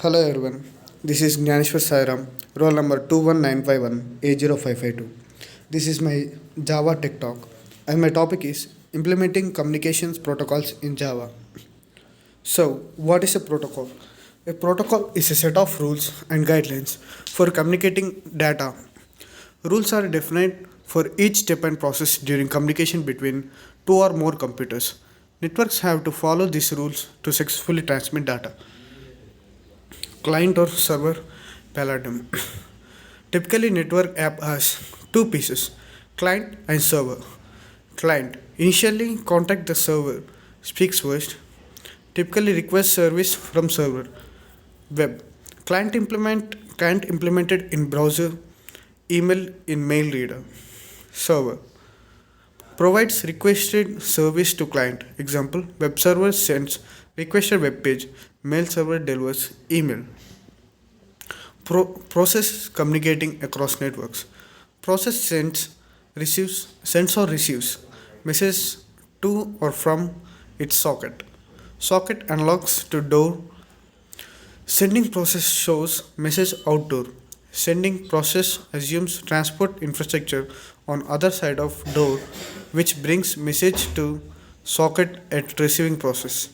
Hello everyone, this is Gnaneshwar Sairam, roll number 21951 A0552. This is my Java Tech Talk and my topic is implementing communications protocols in Java. So, what is a protocol? A protocol is a set of rules and guidelines for communicating data. Rules are defined for each step and process during communication between two or more computers. Networks have to follow these rules to successfully transmit data. Client or server paradigm. Typically, network app has two pieces, client and server. Client initially contact the server, speaks first, typically request service from server. Web client implemented in browser, email in mail reader. Server provides requested service to client. Example, web server sends requested web page, mail server delivers email. Process communicating across networks. Process sends or receives message to or from its socket. Socket unlocks to door. Sending process shows message outdoor. Sending process assumes transport infrastructure on other side of door, which brings message to socket at receiving process.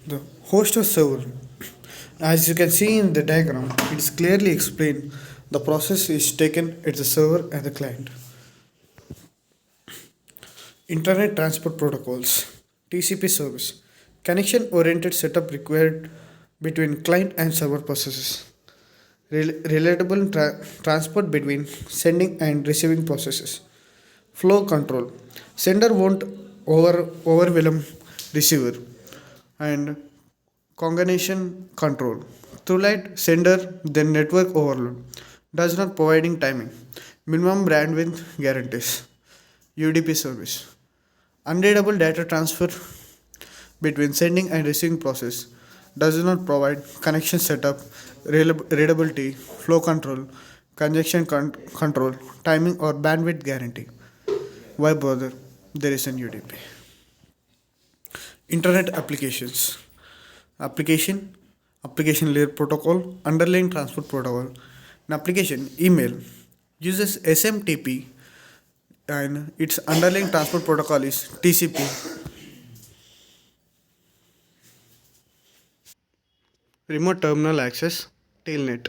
The host or server. As you can see in the diagram, it is clearly explained the process is taken at the server and the client. Internet Transport Protocols TCP service. Connection oriented setup required between client and server processes. Relatable transport between sending and receiving processes. Flow control. Sender won't overwhelm receiver. And concatenation control. Through sender then network overload. Does not providing timing. Minimum bandwidth guarantees. UDP service. Unreadable data transfer between sending and receiving process. Does not provide connection setup, readability, flow control, control, timing or bandwidth guarantee. Why bother? There is an UDP. Internet applications. Application, application layer protocol, underlying transport protocol. An application, email, uses SMTP and its underlying transport protocol is TCP. Remote terminal access, Telnet,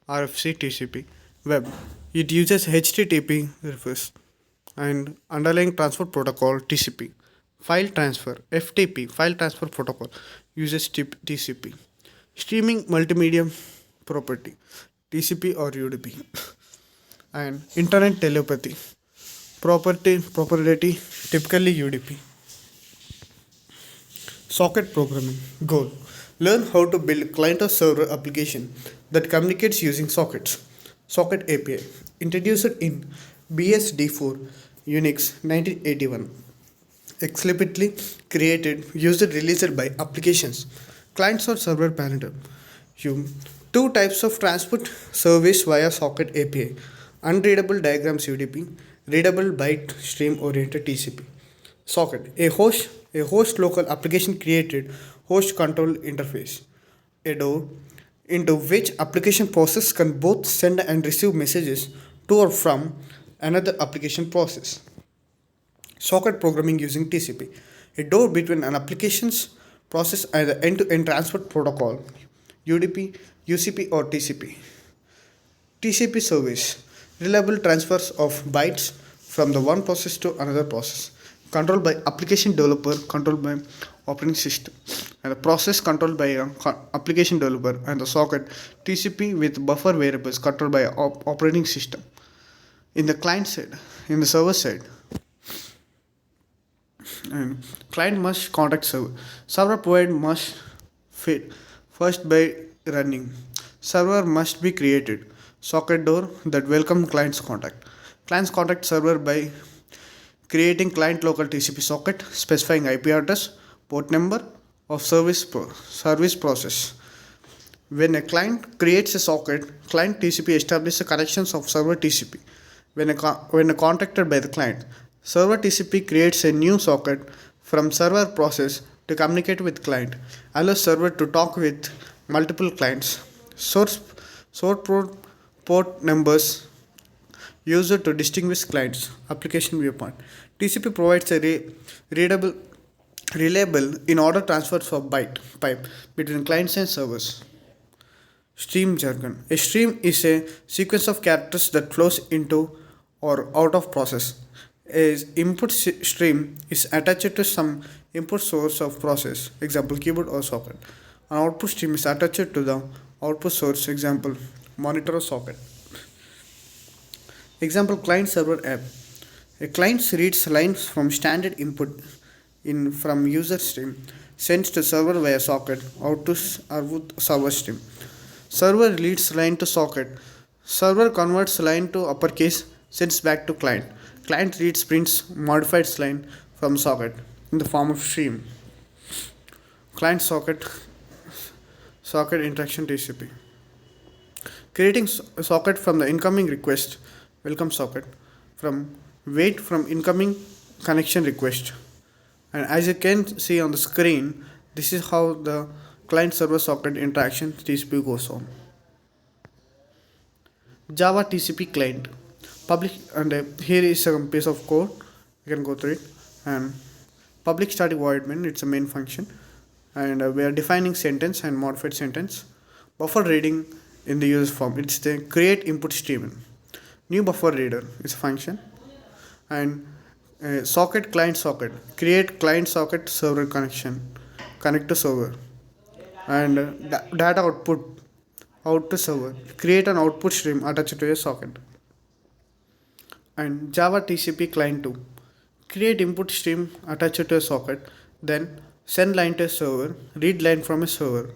RFC TCP. Web, it uses HTTP reverse and underlying transport protocol TCP. File transfer, FTP, file transfer protocol, uses TCP. Streaming multimedia property, TCP or UDP. And internet telepathy, property, typically UDP. Socket programming goal. Learn how to build client or server application that communicates using sockets. Socket API introduced in BSD4 Unix 1981. Explicitly created, used, released by applications, clients or server parameter. You two types of transport service via socket API: unreadable diagrams UDP, readable byte stream oriented TCP. Socket a host local application created host control interface. A door into which application process can both send and receive messages to or from another application process. Socket programming using TCP, a door between an application's process and the end-to-end transport protocol, UDP, UCP or TCP. TCP service, reliable transfers of bytes from the one process to another process, controlled by application developer, controlled by operating system, and the process controlled by application developer, and the socket TCP with buffer variables controlled by operating system. In the client side, in the server side, and client must contact server. Server provide must fit first by running. Server must be created. Socket door that welcome client's contact. Clients contact server by creating client local TCP socket, specifying IP address, port number of service process. When a client creates a socket, client TCP establishes connections of server TCP. When contacted by the client, server TCP creates a new socket from server process to communicate with client. Allows server to talk with multiple clients. Source port numbers user to distinguish clients. Application viewpoint. TCP provides a readable, reliable in order transfers of byte pipe between clients and servers. Stream jargon. A stream is a sequence of characters that flows into or out of process. A input stream is attached to some input source of process, example keyboard or socket. An output stream is attached to the output source, example monitor or socket. Example client server app. A client reads lines from standard input in from user stream, sends to server via socket out to server stream. Server reads line to socket. Server converts line to uppercase, sends back to client. Client reads prints modified line from socket in the form of stream. Client socket interaction TCP. Creating socket from the incoming request, welcome socket, from wait from incoming connection request. And as you can see on the screen, this is how the client server socket interaction TCP goes on. Java TCP client public, and here is a piece of code, you can go through it. And public static void main, it's a main function, and we are defining sentence and modified sentence. Buffer reading in the user form, it's the create input stream. New buffer reader is a function. And socket client socket, create client socket server connection, connect to server. And data output out to server, create an output stream attached to a socket. And Java TCP client 2, create input stream attached to a socket, then send line to a server, read line from a server.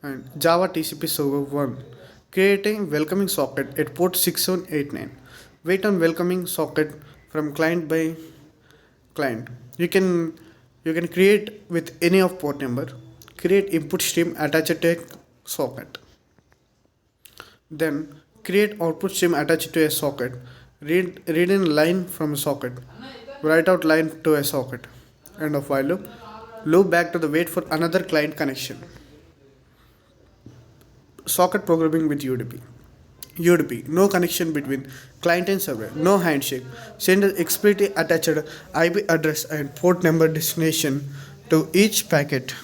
And Java TCP server 1, creating welcoming socket at port 6789, wait on welcoming socket from client by client. You can create with any of port number, create input stream attached to a socket, then create output stream attached to a socket, read in line from a socket, write out line to a socket. End of while loop back to the wait for another client connection. Socket programming with UDP. UDP, no connection between client and server, no handshake. Send an explicitly attached IP address and port number destination to each packet.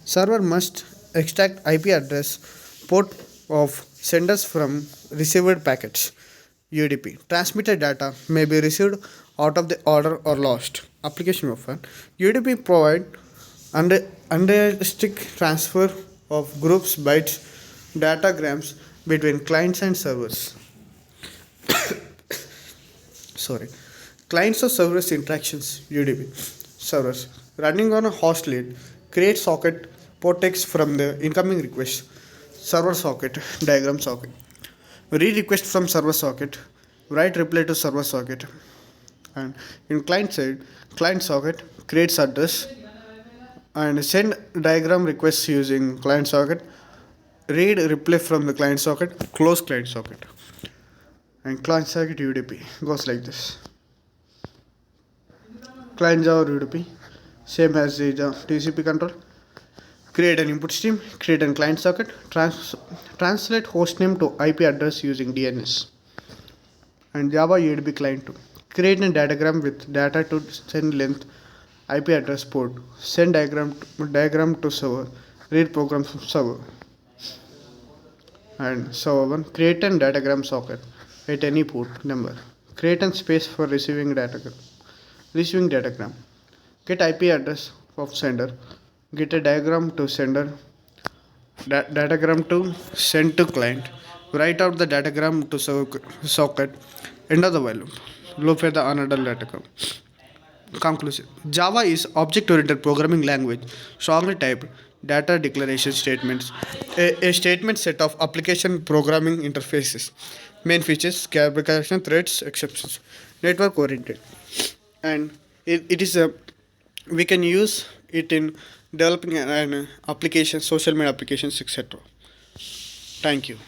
Server must extract IP address port of senders from received packets. UDP, transmitted data may be received out of the order or lost. Application offer. UDP provide unrealistic transfer of groups bytes datagrams between clients and servers. Sorry. Clients or servers interactions, UDP. Servers running on a host lead, create socket port text from the incoming request. Server socket, diagram socket. Read request from server socket, write reply to server socket. And in client side, client socket creates address and send diagram requests using client socket, read reply from the client socket, close client socket. And client socket UDP goes like this. Client Java UDP, same as the TCP control. Create an input stream, create a client socket, translate hostname to IP address using DNS. And Java UDP client 2. Create a datagram with data to send length IP address port, send diagram to server, read program from server. And server 1, create a datagram socket at any port number, create a space for receiving datagram, get IP address of sender, get a diagram to sender, datagram to send to client, write out the datagram to socket, end of the while loop for the another datagram. Conclusion. Java is object-oriented programming language, strongly typed data declaration statements, a statement set of application programming interfaces, main features, application threads, exceptions, network oriented, and it is a we can use it in developing an application, social media applications, etc. Thank you.